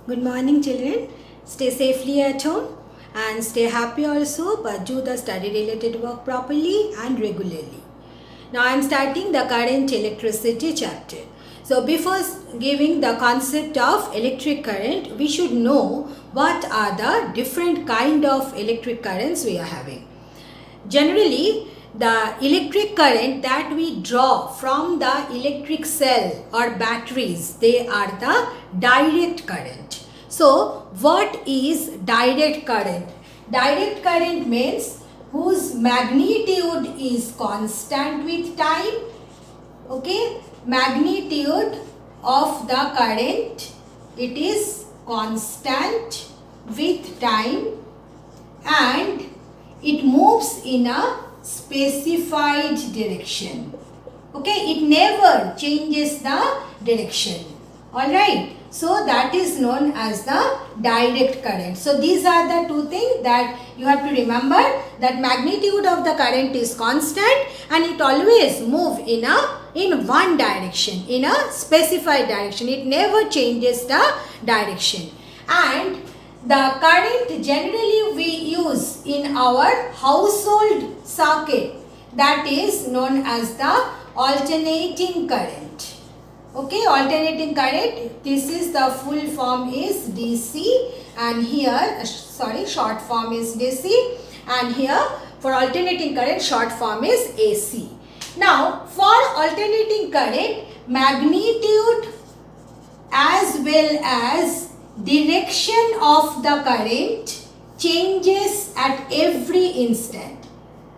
Good morning, children. Stay safely at home and stay happy also, but do the study related work properly and regularly. Now I am starting the current electricity chapter. So before giving the concept of electric current, we should know what are the different kind of electric currents we are having. Generally, the electric current that we draw from the electric cell or batteries, they are the direct current. So, what is direct current? Direct current means whose magnitude is constant with time. Okay, magnitude of the current, it is constant with time and it moves in a specified direction. Okay, it never changes the direction. Alright, so that is known as the direct current. So these are the two things that you have to remember, that magnitude of the current is constant and it always move in one direction, in a specified direction. It never changes the direction. And the current generally we use in our household circuit, that is known as the alternating current. Okay, alternating current, this is the full form is DC and here, short form is DC and here for alternating current short form is AC. Now for alternating current, magnitude as well as direction of the current changes at every instant,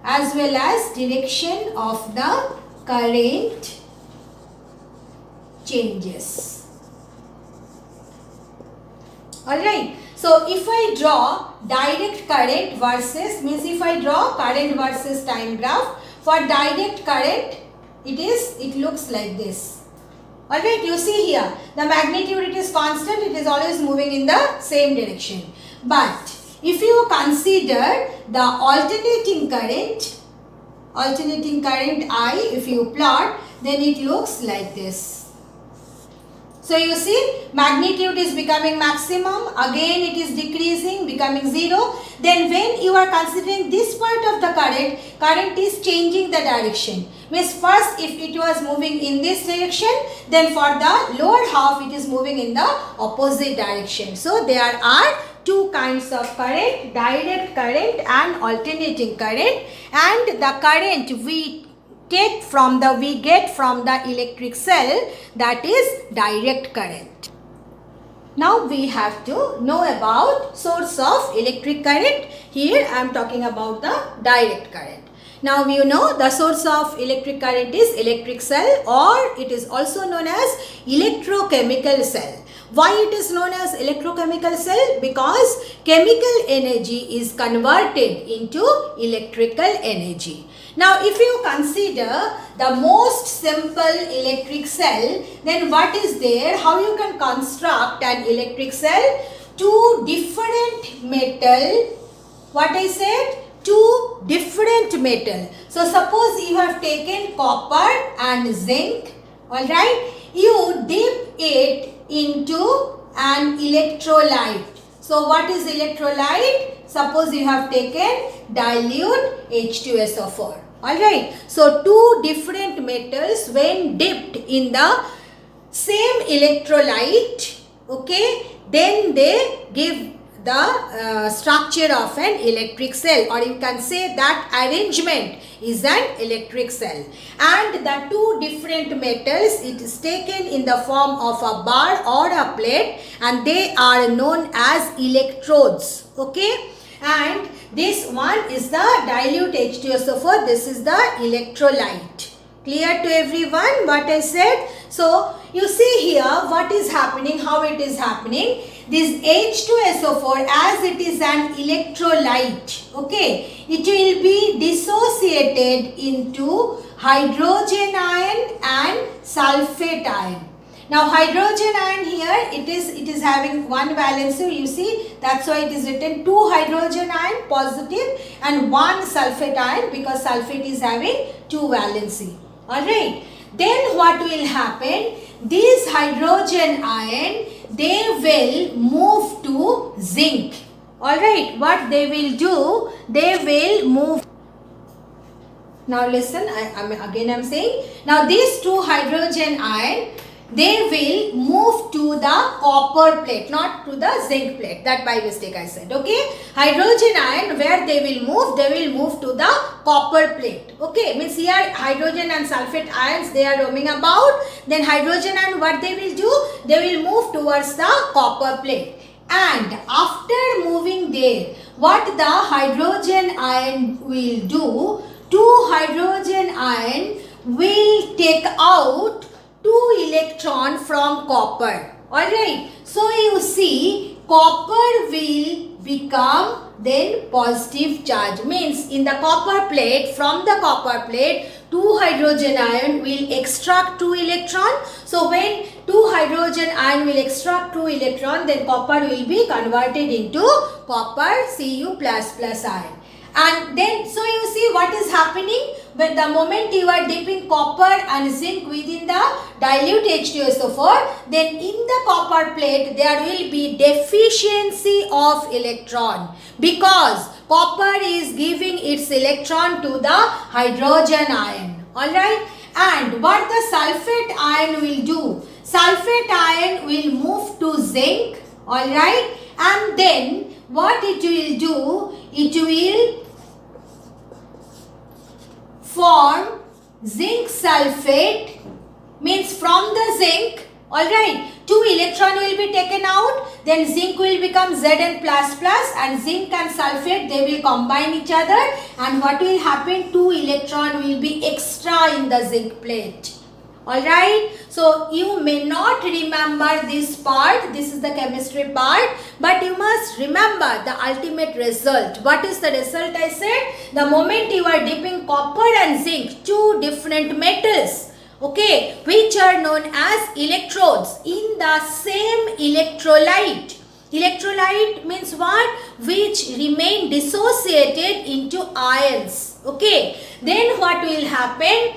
as well as direction of the current changes. Alright, so if I draw direct current versus, means if I draw current versus time graph, for direct current it looks like this. Alright, you see here, the magnitude it is constant, it is always moving in the same direction. But if you consider the alternating current I, if you plot, then it looks like this. So you see, magnitude is becoming maximum, again it is decreasing, becoming 0. Then when you are considering this part of the current is changing the direction. Means first if it was moving in this direction, then for the lower half it is moving in the opposite direction. So there are two kinds of current, direct current and alternating current, and the current we get from the electric cell, that is direct current. Now we have to know about source of electric current. Here I am talking about the direct current. Now you know the source of electric current is electric cell, or it is also known as electrochemical cell. Why it is known as electrochemical cell? Because chemical energy is converted into electrical energy. Now if you consider the most simple electric cell, then what is there? How you can construct an electric cell? Two different metal, what I said? Two different metal. So suppose you have taken copper and zinc, alright? You dip it into an electrolyte. So what is electrolyte? Suppose you have taken dilute H2SO4. Alright. So two different metals when dipped in the same electrolyte, okay, then they give the structure of an electric cell, or you can say that arrangement is an electric cell. And the two different metals, it is taken in the form of a bar or a plate, and they are known as electrodes. Okay, and this one is the dilute H2SO4, this is the electrolyte. Clear to everyone what I said? So you see here what is happening, how it is happening. This H2SO4, as it is an electrolyte, okay, it will be dissociated into hydrogen ion and sulfate ion. Now hydrogen ion here, it is having one valency, you see, that's why it is written 2 hydrogen ion positive and 1 sulfate ion, because sulfate is having 2 valency. Alright, then what will happen? This hydrogen ion, they will move to zinc. Alright, what they will do, they will move. Now listen, I'm saying, now these two hydrogen ion, they will move to the copper plate, not to the zinc plate. That by mistake I said, okay. Hydrogen ion, where they will move to the copper plate. Okay, means here hydrogen and sulfate ions, they are roaming about. Then hydrogen ion, what they will do, they will move towards the copper plate. And after moving there, what the hydrogen ion will do, two hydrogen ion will take out 2 electron from copper. Alright. So you see, copper will become then positive charge. Means in the copper plate, from the copper plate, 2 hydrogen ion will extract 2 electron. So when 2 hydrogen ion will extract 2 electron, then copper will be converted into copper Cu++ ion. And then, so you see what is happening when the moment you are dipping copper and zinc within the dilute H2SO4, then in the copper plate there will be deficiency of electron, because copper is giving its electron to the hydrogen ion. Alright, and what the sulfate ion will do, sulfate ion will move to zinc. Alright, and then what it will do, it will form zinc sulfate, means from the zinc, alright, 2 electron will be taken out, then zinc will become Zn++, and zinc and sulfate, they will combine each other, and what will happen, 2 electron will be extra in the zinc plate. Alright, so you may not remember this part, this is the chemistry part, but you must remember the ultimate result. What is the result I said? The moment you are dipping copper and zinc, 2 different metals, okay, which are known as electrodes in the same electrolyte. Electrolyte means what? Which remain dissociated into ions, okay. Then what will happen?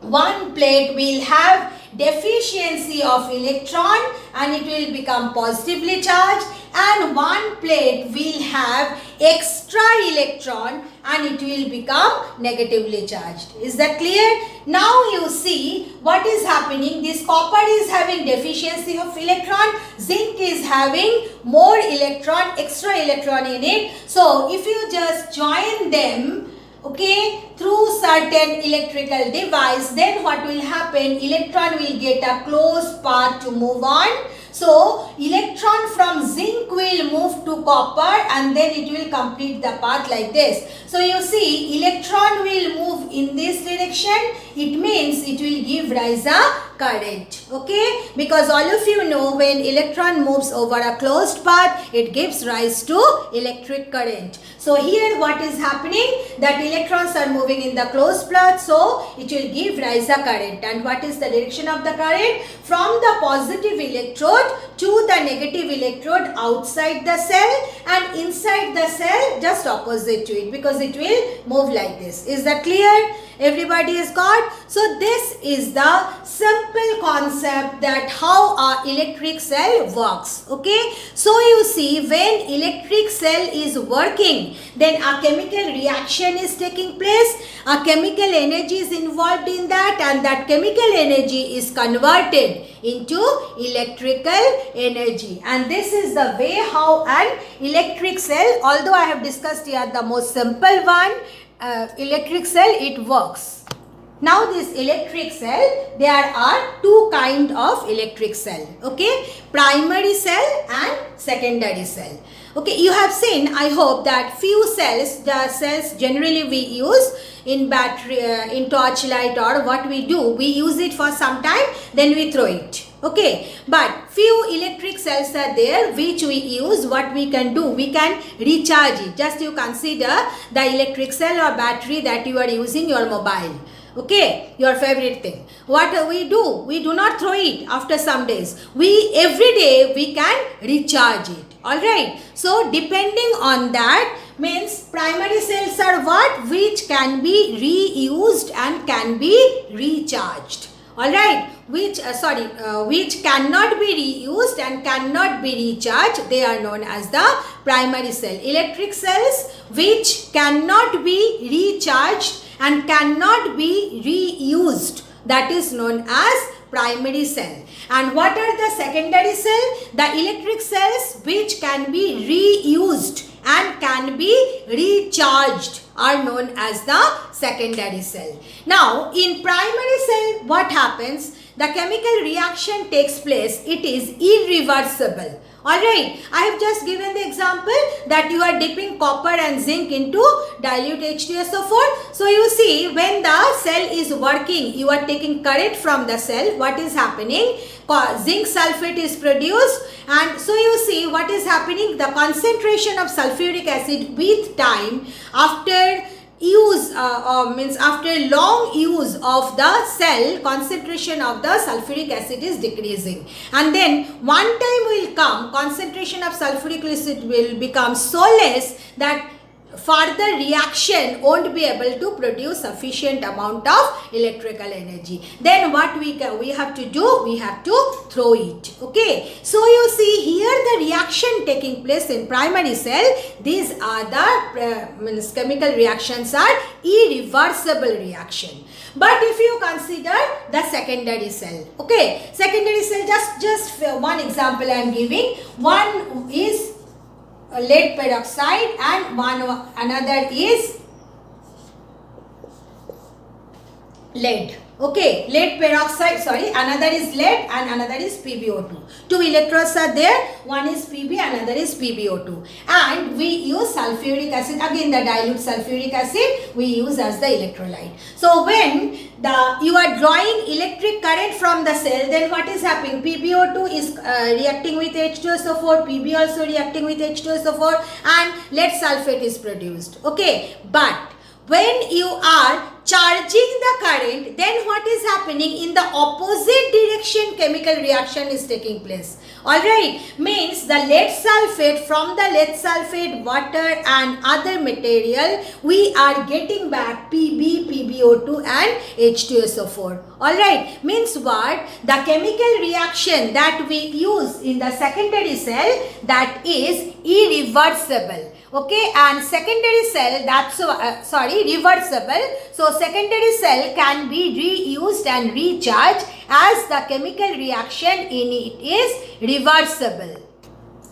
One plate will have deficiency of electron and it will become positively charged, and one plate will have extra electron and it will become negatively charged. Is that clear? Now you see what is happening. This copper is having deficiency of electron, zinc is having more electron, extra electron in it. So if you just join them, okay, through certain electrical device, then what will happen, electron will get a closed path to move on. So electron from zinc will move to copper and then it will complete the path like this. So you see, electron will move in this direction, it means it will give rise a current, okay, because all of you know when electron moves over a closed path, it gives rise to electric current. So here what is happening, that electrons are moving in the closed path, so it will give rise a current. And what is the direction of the current? From the positive electrode to the negative electrode outside the cell, and inside the cell just opposite to it, because it will move like this. Is that clear? Everybody has got? So this is the simple concept that how our electric cell works. Okay. So you see, when electric cell is working, then a chemical reaction is taking place. A chemical energy is involved in that, and that chemical energy is converted into electrical energy. And this is the way how an electric cell, although I have discussed here the most simple one, electric cell, it works. Now this electric cell, there are 2 kind of electric cell, okay, primary cell and secondary cell. Okay, you have seen, I hope, that few cells, the cells generally we use in battery, in torchlight, or what we do, we use it for some time, then we throw it. Okay, but few electric cells are there which we use. What we can do, we can recharge it. Just you consider the electric cell or battery that you are using your mobile. Okay, your favorite thing. What we do? We do not throw it after some days. Every day we can recharge it. Alright. So depending on that, means primary cells are what? Which can be reused and can be recharged. Alright. which cannot be reused and cannot be recharged, they are known as the primary cell. Electric cells which cannot be recharged and cannot be reused, that is known as primary cell. And what are the secondary cell? The electric cells which can be reused and can be recharged are known as the secondary cell. Now, in primary cell, what happens? The chemical reaction takes place. It is irreversible. Alright, I have just given the example that you are dipping copper and zinc into dilute H2SO4. So you see, when the cell is working, you are taking current from the cell. What is happening? Zinc sulfate is produced, and so you see what is happening. The concentration of sulfuric acid with time, after use means after long use of the cell, concentration of the sulfuric acid is decreasing, and then one time will come, concentration of sulfuric acid will become so less that further reaction won't be able to produce sufficient amount of electrical energy. Then what we have to do? We have to throw it. Okay. So you see here the reaction taking place in primary cell. These are the chemical reactions are irreversible reaction. But if you consider the secondary cell, okay, secondary cell, just one example I am giving. One is lead peroxide and another is lead. Okay, lead peroxide, another is lead and another is PbO2. Two electrodes are there, one is Pb, another is PbO2. And we use sulfuric acid, again the dilute sulfuric acid we use as the electrolyte. So when you are drawing electric current from the cell, then what is happening? PbO2 is reacting with H2SO4, Pb also reacting with H2SO4, and lead sulfate is produced. Okay, but when you are charging the current, then what is happening? In the opposite direction chemical reaction is taking place. Alright, means the lead sulfate, from the lead sulfate, water and other material, we are getting back Pb, PbO2 and H2SO4. Alright, means what? The chemical reaction that we use in the secondary cell, that is irreversible. Okay, and secondary cell, that's reversible. So secondary cell can be reused and recharged, as the chemical reaction in it is reversible.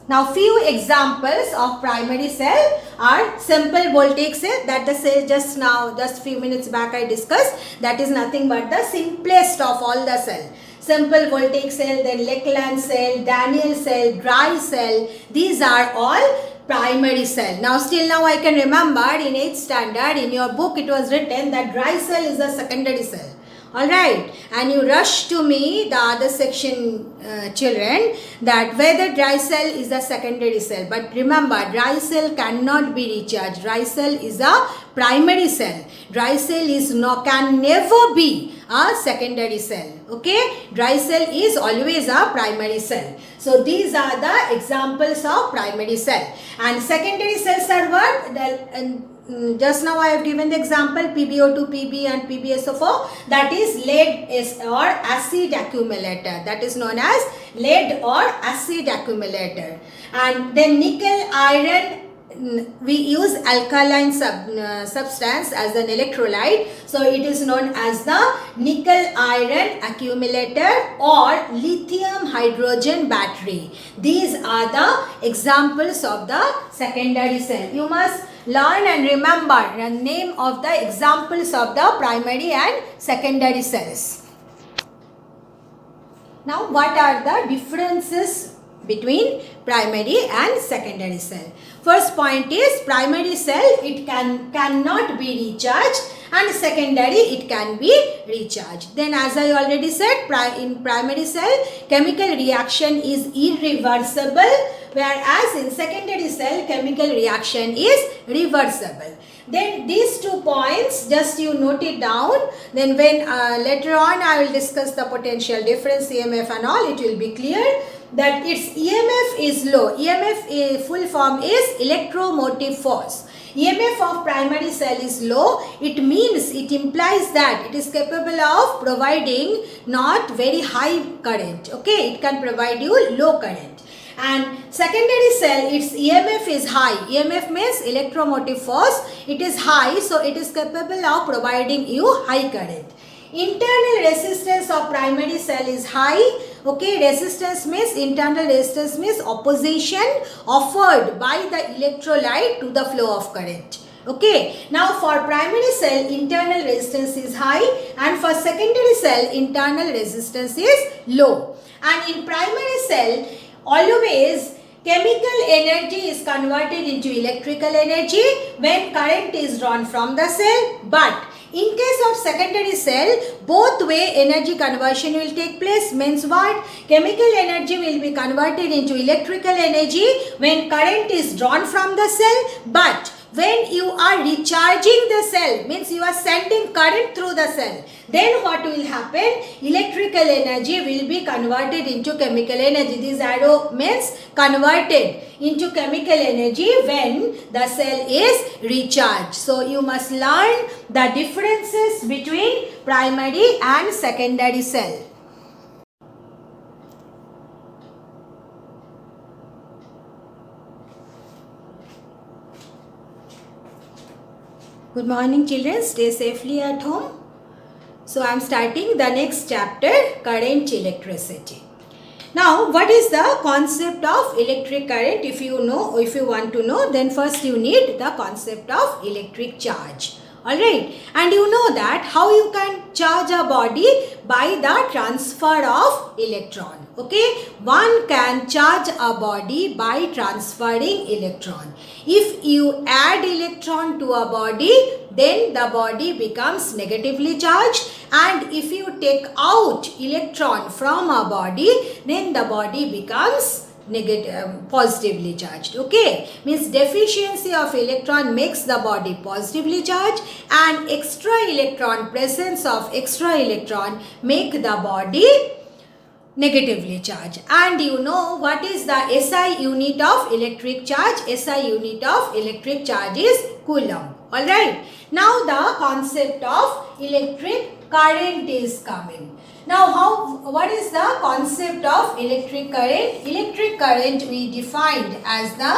Now few examples of primary cell are simple voltaic cell, that the cell just few minutes back I discussed, that is nothing but the simplest of all the cell. Simple voltaic cell, then Lakeland cell, Daniell cell, dry cell, these are all primary cell. Now still now I can remember in 8th standard in your book it was written that dry cell is a secondary cell. Alright, and you rush to me, the other section children, that whether dry cell is a secondary cell. But remember, dry cell cannot be recharged. Dry cell is a primary cell. Dry cell can never be a secondary cell. Okay, dry cell is always a primary cell. So these are the examples of primary cell. And secondary cells are what? Just now I have given the example PbO2, Pb and PbSO4, that is lead or acid accumulator, that is known as lead or acid accumulator. And then nickel iron, we use alkaline substance as an electrolyte, so it is known as the nickel iron accumulator or lithium hydrogen battery. These are the examples of the secondary cell. You must learn and remember the name of the examples of the primary and secondary cells. Now what are the differences between primary and secondary cell? First point is primary cell, it cannot be recharged, and secondary it can be recharged. Then as I already said, in primary cell chemical reaction is irreversible, whereas in secondary cell chemical reaction is reversible. Then these 2 points, just you note it down. Then when later on I will discuss the potential difference, EMF and all, it will be clear that its EMF is low. EMF full form is electromotive force. EMF of primary cell is low, it implies that it is capable of providing not very high current. Okay, it can provide you low current. And secondary cell, its EMF is high. EMF means electromotive force. It is high, so it is capable of providing you high current. Internal resistance of primary cell is high. Okay, resistance means, internal resistance means opposition offered by the electrolyte to the flow of current. Okay, now for primary cell internal resistance is high, and for secondary cell internal resistance is low. And in primary cell, always chemical energy is converted into electrical energy when current is drawn from the cell, but in case of secondary cell, both way energy conversion will take place. Means what? Chemical energy will be converted into electrical energy when current is drawn from the cell, but when you are recharging the cell, means you are sending current through the cell, then what will happen? Electrical energy will be converted into chemical energy. This arrow means converted into chemical energy when the cell is recharged. So you must learn the differences between primary and secondary cell. Good morning children, stay safely at home. So I am starting the next chapter, current electricity. Now what is the concept of electric current? If you want to know, then first you need the concept of electric charge. Alright, and you know that how you can charge a body by the transfer of electron. Okay, one can charge a body by transferring electron. If you add electron to a body, then the body becomes negatively charged, and if you take out electron from a body, then the body becomes positively charged. Okay, means deficiency of electron makes the body positively charged, and presence of extra electron make the body negatively charged. And you know what is the SI unit of electric charge? SI unit of electric charge is coulomb. Alright, now the concept of electric current is coming. Now what is the concept of electric current? Electric current we defined as the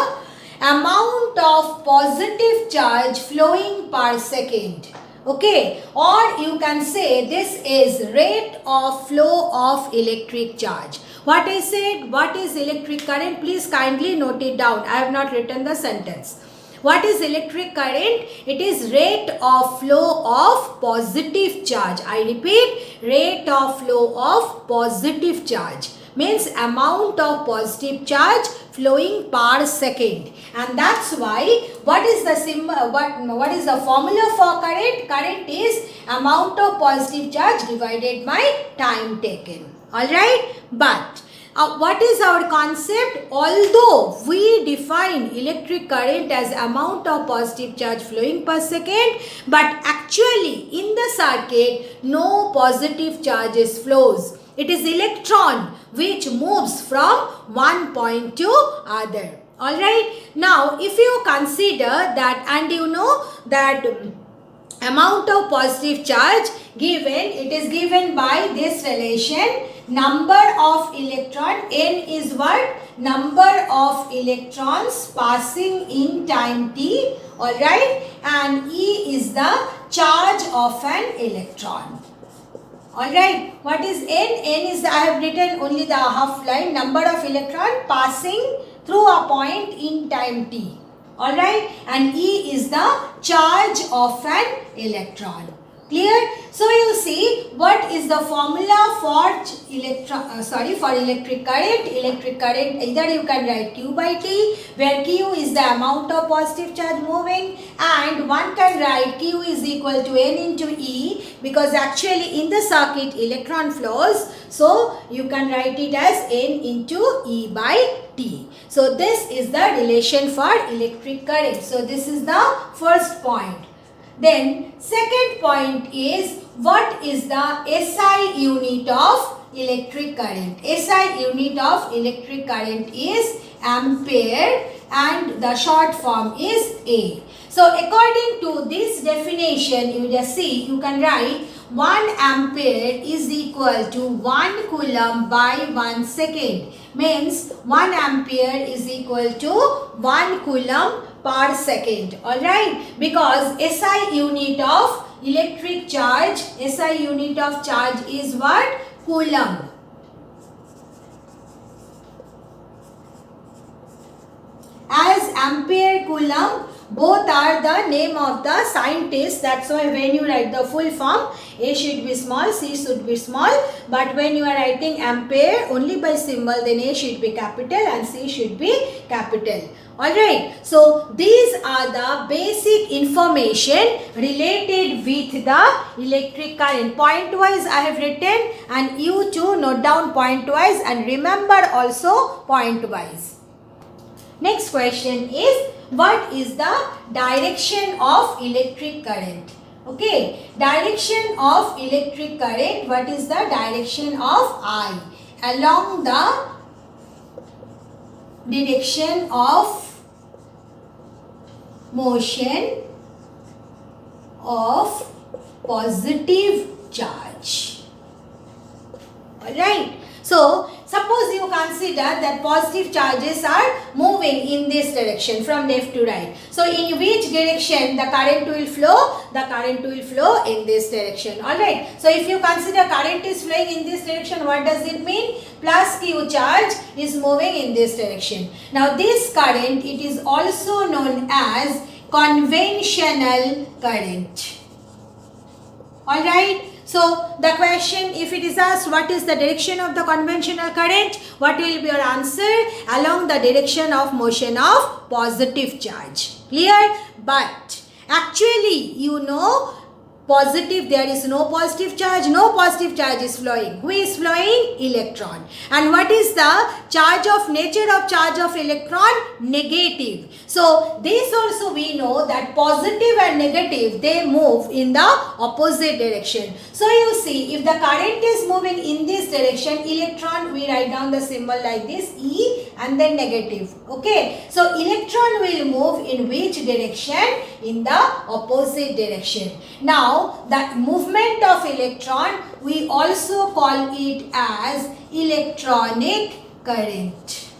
amount of positive charge flowing per second. Okay, or you can say this is rate of flow of electric charge. What I said, what is electric current? Please kindly note it down. I have not written the sentence. What is electric current? It is rate of flow of positive charge. I repeat, rate of flow of positive charge. Means amount of positive charge flowing per second, and that's why what is the formula for current? Current is amount of positive charge divided by time taken. Alright, but what is our concept? Although we define electric current as amount of positive charge flowing per second, but actually in the circuit no positive charges flows. It is electron which moves from one point to other. Alright, now if you consider that, and you know that amount of positive charge given, it is given by this relation, number of electron, n is what? Number of electrons passing in time t, alright, and E is the charge of an electron. Alright, what is n? N is, I have written only the half line, number of electron passing through a point in time t. Alright, and E is the charge of an electron. Clear? So you see what is the formula for electric current. Electric current, either you can write Q by T, where Q is the amount of positive charge moving, and one can write Q is equal to N into E, because actually in the circuit electron flows, so you can write it as N into E by T. So this is the relation for electric current. So this is the first point. Then second point is, what is the SI unit of electric current? SI unit of electric current is ampere and the short form is A. So according to this definition, you just see, you can write 1 ampere is equal to 1 coulomb by 1 second. Means 1 ampere is equal to 1 coulomb per second. Alright, because SI unit of electric charge, SI unit of charge is what? Coulomb. As ampere, coulomb, both are the name of the scientist. That's why when you write the full form, A should be small, C should be small. But when you are writing ampere only by symbol, then A should be capital and C should be capital. Alright, so these are the basic information related with the electric current. Point wise I have written, and you too note down point wise and remember also point wise. Next question is, what is the direction of electric current? Okay, direction of electric current, what is the direction of I? Along the direction of motion of positive charge. Alright, so suppose you consider that positive charges are moving in this direction from left to right. So in which direction the current will flow? The current will flow in this direction. Alright. So if you consider current is flowing in this direction, what does it mean? Plus Q charge is moving in this direction. Now this current, it is also known as conventional current. Alright. So the question, if it is asked what is the direction of the conventional current, what will be your answer? Along the direction of motion of positive charge. Clear? But actually, you know, positive, there is no positive charge is flowing. Who is flowing? Electron. And what is the charge of nature of charge of electron? Negative. So this also we know that positive and negative, they move in the opposite direction. So you see, if the current is moving in this direction, electron, we write down the symbol like this, E and then negative. Okay. So electron will move in which direction? In the opposite direction. Now, the movement of electron, we also call it as electronic current.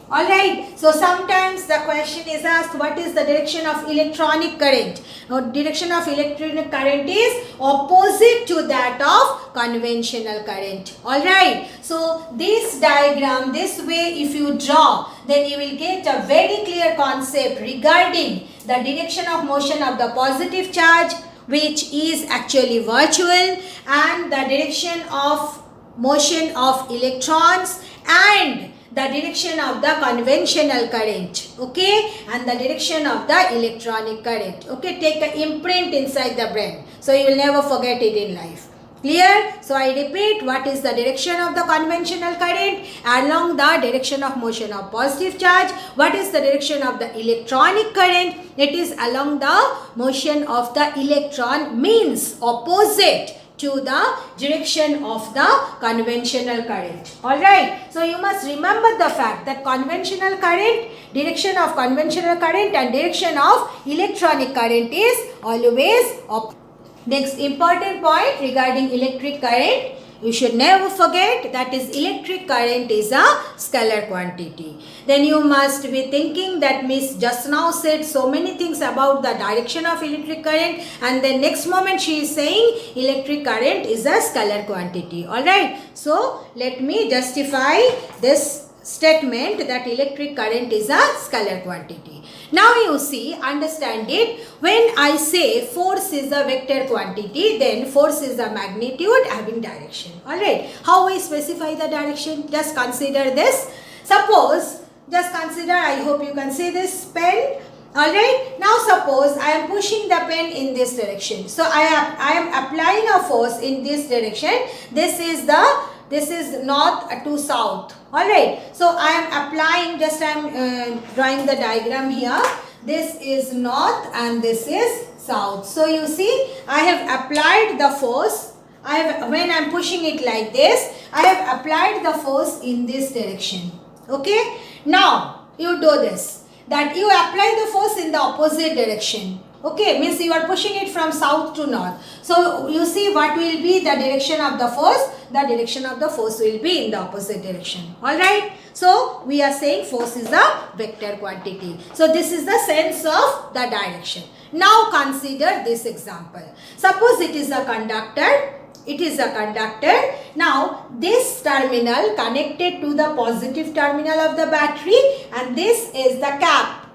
Alright, so sometimes the question is asked, what is the direction of electronic current? Now, direction of electronic current is opposite to that of conventional current. Alright, so this diagram, this way if you draw, then you will get a very clear concept regarding the direction of motion of the positive charge, which is actually virtual, and the direction of motion of electrons and the direction of the conventional current, okay, and the direction of the electronic current. Okay, take an imprint inside the brain, so you will never forget it in life. Clear? So I repeat, what is the direction of the conventional current? Along the direction of motion of positive charge. What is the direction of the electronic current? It is along the motion of the electron, means opposite to the direction of the conventional current. Alright, so you must remember the fact that conventional current, direction of conventional current and direction of electronic current is always opposite. Next important point regarding electric current, you should never forget, that is electric current is a scalar quantity. Then you must be thinking that Miss just now said so many things about the direction of electric current, and then next moment she is saying electric current is a scalar quantity. Alright, so let me justify this statement that electric current is a scalar quantity. Now you see, understand it, when I say force is a vector quantity, then force is a magnitude having direction. Alright, how we specify the direction? Just consider this. Suppose, just consider, I hope you can see this pen. Alright, now suppose I am pushing the pen in this direction. So I am applying a force in this direction. This is north to south. Alright, so I am applying, just I am drawing the diagram here. this is north and this is south. So you see, I have applied the force. When I am pushing it like this, I have applied the force in this direction. Okay. Now you do this, that you apply the force in the opposite direction. Okay, means you are pushing it from south to north. So you see what will be the direction of the force. The direction of the force will be in the opposite direction. Alright. So we are saying force is a vector quantity. So this is the sense of the direction. Now consider this example. Suppose it is a conductor. It is a conductor. Now this terminal connected to the positive terminal of the battery, and this is the cap.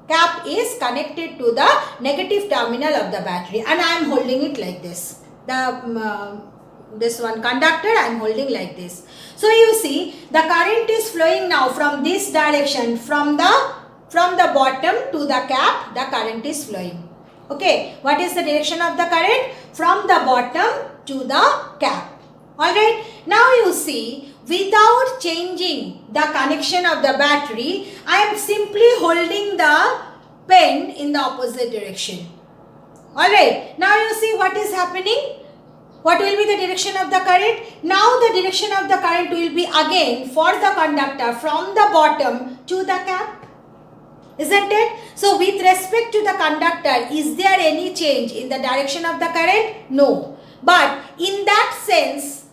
Cap is connected to the negative terminal of the battery, and I am holding it like this. This one conductor I am holding like this. So you see, the current is flowing now from this direction, from the bottom to the cap. The current is flowing. Okay, what is the direction of the current? From the bottom to the cap. Alright, now you see, without changing the connection of the battery, I am simply holding the pen in the opposite direction. Alright, now you see what is happening. What will be the direction of the current? Now the direction of the current will be again for the conductor from the bottom to the cap. Isn't it? So with respect to the conductor, is there any change in the direction of the current? No. But in that sense,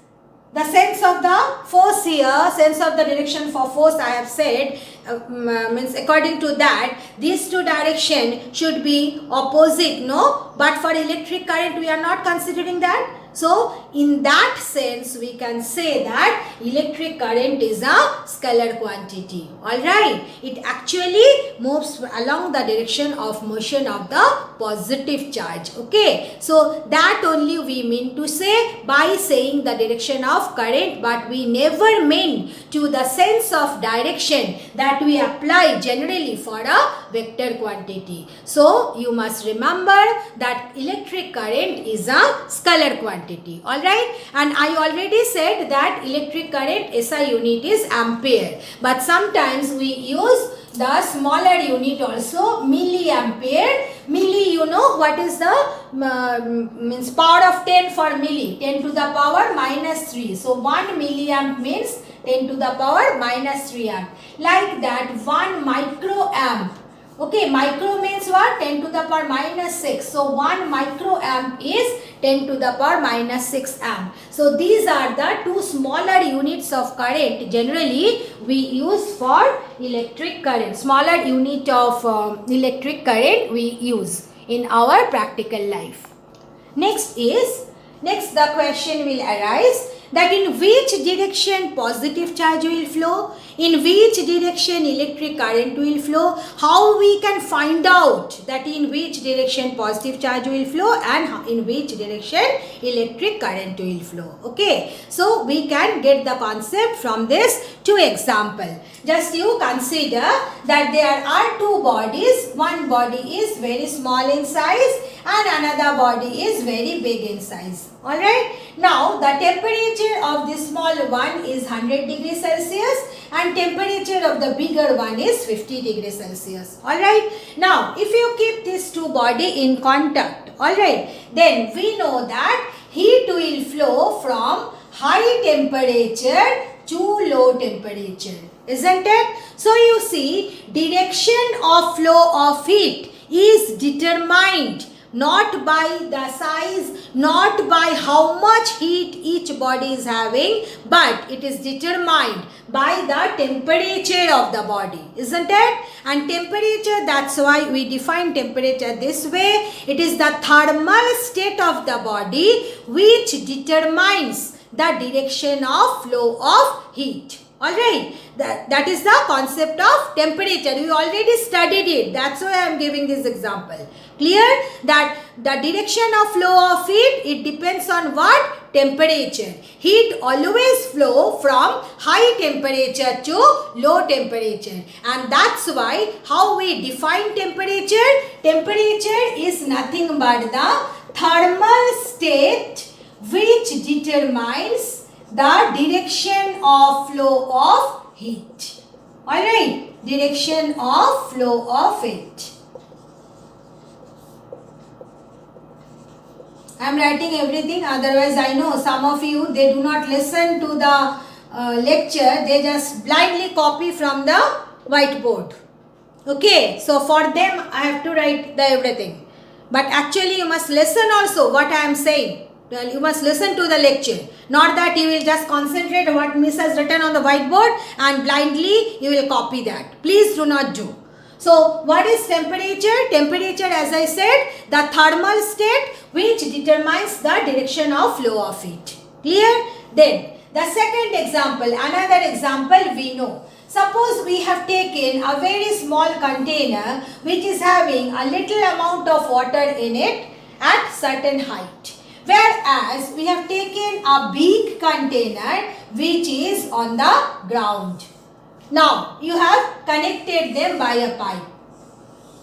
the sense of the force here, sense of the direction for force I have said, means according to that, these two directions should be opposite, no? But for electric current, we are not considering that. So in that sense, we can say that electric current is a scalar quantity. Alright. It actually moves along the direction of motion of the positive charge. Okay. So that only we mean to say by saying the direction of current, but we never mean to the sense of direction that we apply generally for a vector quantity. So you must remember that electric current is a scalar quantity. Alright, and I already said that electric current SI unit is ampere, but sometimes we use the smaller unit also, milliampere. Milli, you know what is the means power of 10 for milli, 10 to the power minus 3. So 1 milliamp means 10 to the power minus 3 amp. Like that, 1 microamp. Okay, micro means what? 10 to the power minus 6. So 1 microamp is 10 to the power minus 6 amp. So these are the two smaller units of current generally we use for electric current. Smaller unit of electric current we use in our practical life. Next the question will arise that in which direction positive charge will flow, in which direction electric current will flow, how we can find out that in which direction positive charge will flow and in which direction electric current will flow. Okay, so we can get the concept from this two example. Just you consider that there are two bodies. One body is very small in size and another body is very big in size. Alright. Now the temperature of the small one is 100 degrees Celsius and temperature of the bigger one is 50 degrees Celsius. Alright. Now if you keep these two body in contact, alright, then we know that heat will flow from high temperature to low temperature. Isn't it? So you see, direction of flow of heat is determined not by the size, not by how much heat each body is having, but it is determined by the temperature of the body, isn't it? And temperature, that's why we define temperature this way. It is the thermal state of the body which determines the direction of flow of heat. Alright, that is the concept of temperature. We already studied it. That's why I am giving this example. Clear? That the direction of flow of heat, it depends on what? Temperature. Heat always flow from high temperature to low temperature. And that's why how we define temperature? Temperature is nothing but the thermal state which determines the direction of flow of heat. Alright, direction of flow of heat. I am writing everything, otherwise I know some of you, they do not listen to the lecture, they just blindly copy from the whiteboard. Okay, so for them I have to write the everything. But actually you must listen also what I am saying. Well, you must listen to the lecture. Not that you will just concentrate on what Miss has written on the whiteboard and blindly you will copy that. Please do not do. So what is temperature? Temperature, as I said, the thermal state which determines the direction of flow of heat. Clear? Then the second example, another example we know. Suppose we have taken a very small container which is having a little amount of water in it at certain height. Whereas we have taken a big container which is on the ground. Now you have connected them by a pipe.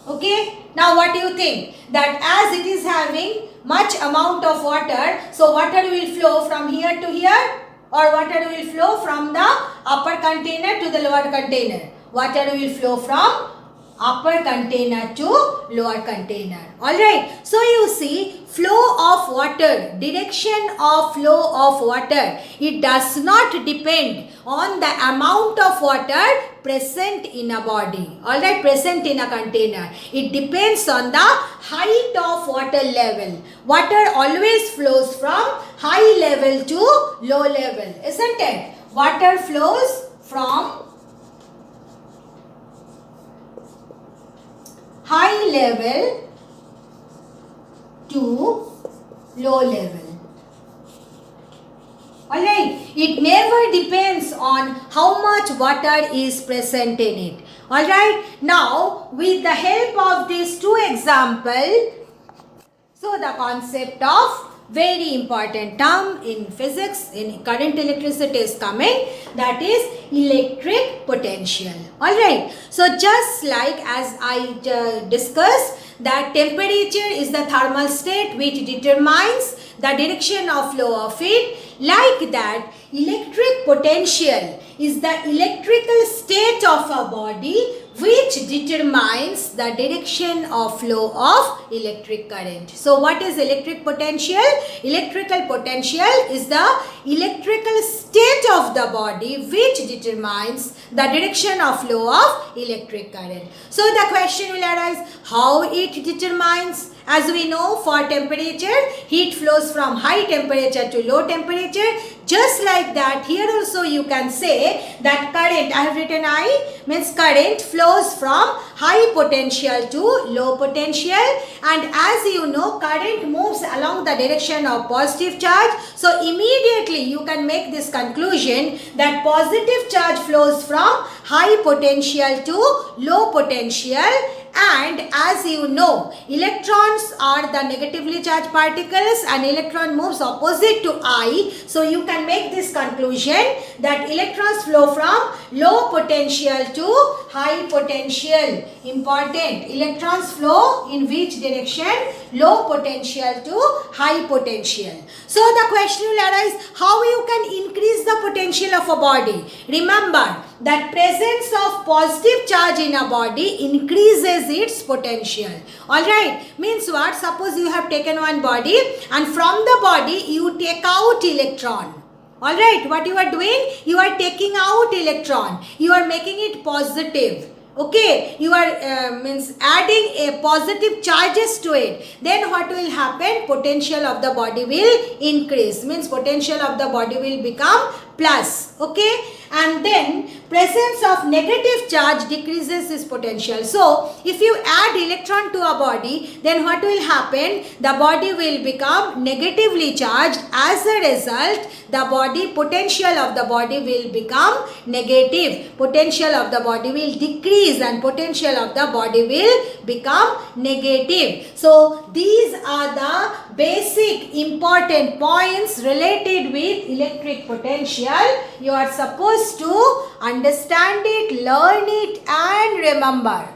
Okay. Now what do you think? That as it is having much amount of water, so water will flow from here to here, or water will flow from the upper container to the lower container. Water will flow from upper container to lower container. Alright. So you see, flow of water, direction of flow of water, it does not depend on the amount of water present in a body. Alright, present in a container. It depends on the height of water level. Water always flows from high level to low level, isn't it? Water flows from high level to low level. Alright, it never depends on how much water is present in it. Alright, now with the help of these two examples, so the concept of very important term in physics, in current electricity is coming, that is electric potential. Alright, so just like as I discussed, that temperature is the thermal state which determines the direction of flow of heat. Like that, electric potential is the electrical state of a body which determines the direction of flow of electric current. So what is electric potential? Electrical potential is the electrical state of the body which determines the direction of flow of electric current. So the question will arise, how it determines? As we know, for temperature, heat flows from high temperature to low temperature. Just like that, here also you can say that current, I have written I, means current flows from high potential to low potential. And as you know, current moves along the direction of positive charge. So immediately you can make this conclusion that positive charge flows from high potential to low potential. And as you know, electrons are the negatively charged particles and electron moves opposite to I. So you can make this conclusion that electrons flow from low potential to high potential. Important. Electrons flow in which direction? Low potential to high potential. So the question will arise, how you can increase the potential of a body? Remember that presence of positive charge in a body increases its potential. Alright, means what? Suppose you have taken one body and from the body you take out electron. Alright, what you are doing? You are taking out electron. You are making it positive. Okay, you are means adding a positive charges to it. Then what will happen? Potential of the body will increase. Means potential of the body will become plus. Okay, and then presence of negative charge decreases its potential. So if you add electron to a body, then what will happen? The body will become negatively charged. As a result, the body potential of the body will become negative. Potential of the body will decrease and potential of the body will become negative. So these are the basic important points related with electric potential. You are supposed to understand it, learn it and remember.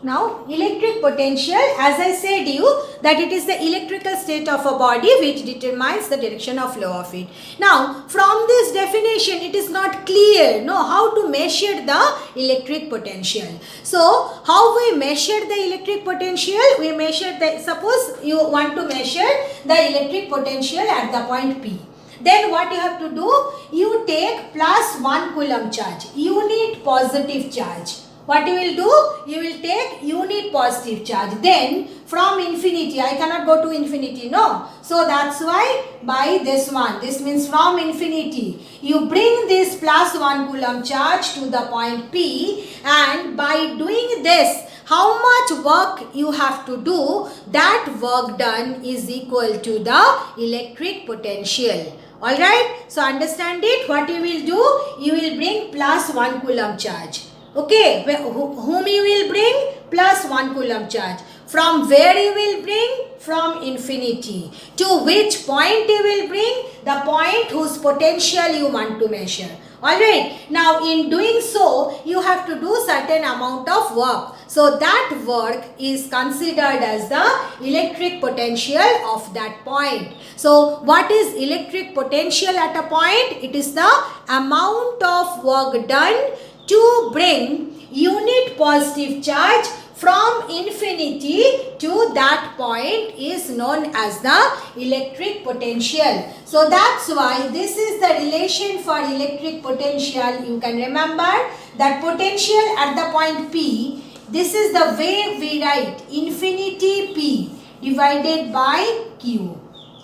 Now electric potential, as I said you, that it is the electrical state of a body which determines the direction of flow of it. Now from this definition it is not clear how to measure the electric potential. So how we measure the electric potential? We measure suppose you want to measure the electric potential at the point P. Then what you have to do? You take plus 1 coulomb charge, unit positive charge. What you will do? You will take unit positive charge. Then from infinity, I cannot go to infinity, no. So that's why by this one, this means from infinity, you bring this plus 1 coulomb charge to the point P, and by doing this, how much work you have to do, that work done is equal to the electric potential. Alright, so understand it. What you will do? You will bring plus 1 coulomb charge. Okay, whom you will bring? Plus 1 coulomb charge. From where you will bring? From infinity. To which point you will bring? The point whose potential you want to measure. Alright, now in doing so, you have to do certain amount of work. So that work is considered as the electric potential of that point. So what is electric potential at a point? It is the amount of work done to bring unit positive charge from infinity to that point is known as the electric potential. So that's why this is the relation for electric potential. You can remember that potential at the point P, this is the way we write infinity P divided by Q.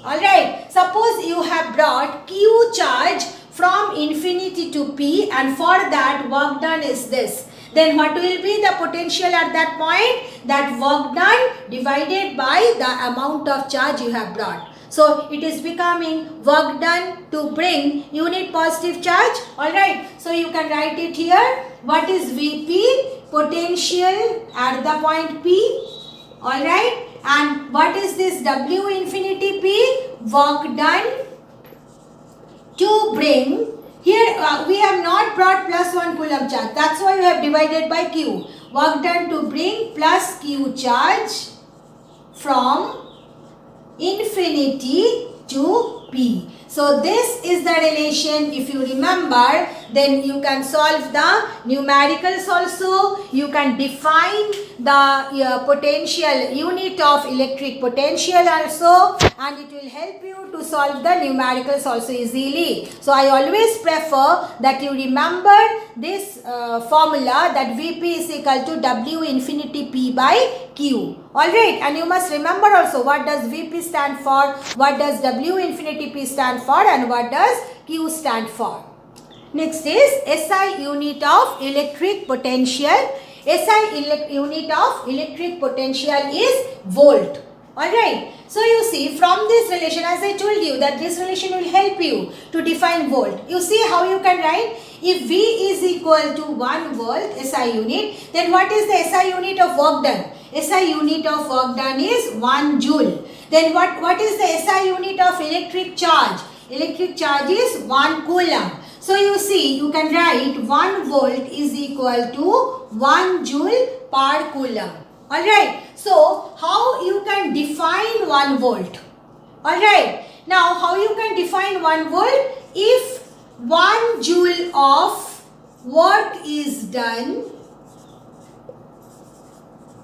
Alright, suppose you have brought Q charge from infinity to P, and for that work done is this. Then what will be the potential at that point? That work done divided by the amount of charge you have brought. So it is becoming work done to bring unit positive charge. Alright, so you can write it here. What is Vp? Potential at the point P. Alright, and what is this W infinity P? Work done to bring, here we have not brought plus 1 coulomb charge. That's why we have divided by Q. Work done to bring plus Q charge from infinity to P. So this is the relation. If you remember, then you can solve the numericals also. You can define the potential unit of electric potential also, and it will help you to solve the numericals also easily. So I always prefer that you remember this formula, that Vp is equal to W infinity P by Q. Alright, and you must remember also what does Vp stand for, what does W infinity P stand for, and what does Q stand for. Next is SI unit of electric potential. SI unit of electric potential is volt. Alright, so you see from this relation, as I told you that this relation will help you to define volt. You see how you can write? If V is equal to 1 volt SI unit, then what is the SI unit of work done? SI unit of work done is 1 joule. Then what is the SI unit of electric charge? Electric charge is 1 coulomb. So you see, you can write 1 volt is equal to 1 joule per coulomb. Alright, so how you can define 1 volt? Alright, now how you can define 1 volt? If 1 joule of work is done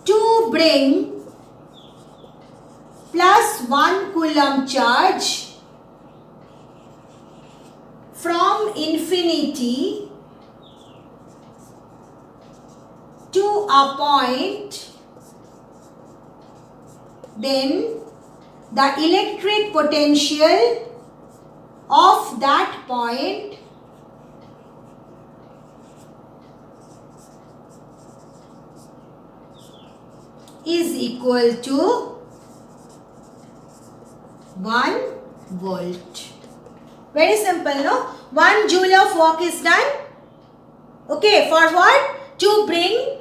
to bring plus 1 coulomb charge from infinity to a point, then the electric potential of that point is equal to 1 volt. Very simple, no? 1 joule of work is done. Okay, for what? To bring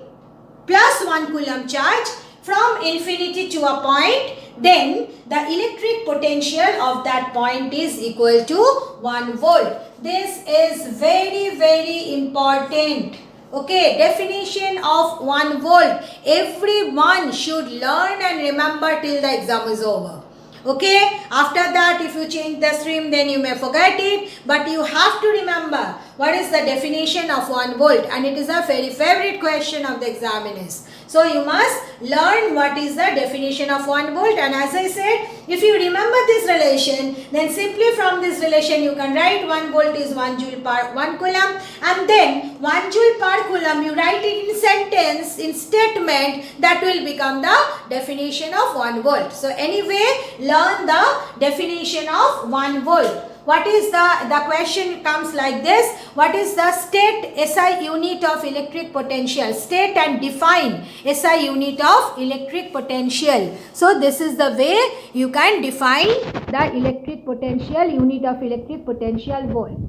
plus 1 coulomb charge from infinity to a point, then the electric potential of that point is equal to 1 volt. This is very, very important. Okay, definition of 1 volt. Everyone should learn and remember till the exam is over. Okay, after that if you change the stream then you may forget it, but you have to remember what is the definition of 1 volt, and it is a very favorite question of the examiners. So you must learn what is the definition of 1 volt, and as I said, if you remember this relation, then simply from this relation you can write 1 volt is 1 joule per 1 coulomb, and then 1 joule per coulomb you write it in sentence, in statement, that will become the definition of 1 volt. So anyway, learn the definition of 1 volt. What is the question comes like this: what is the state SI unit of electric potential? State and define SI unit of electric potential. So this is the way you can define the electric potential, unit of electric potential volt.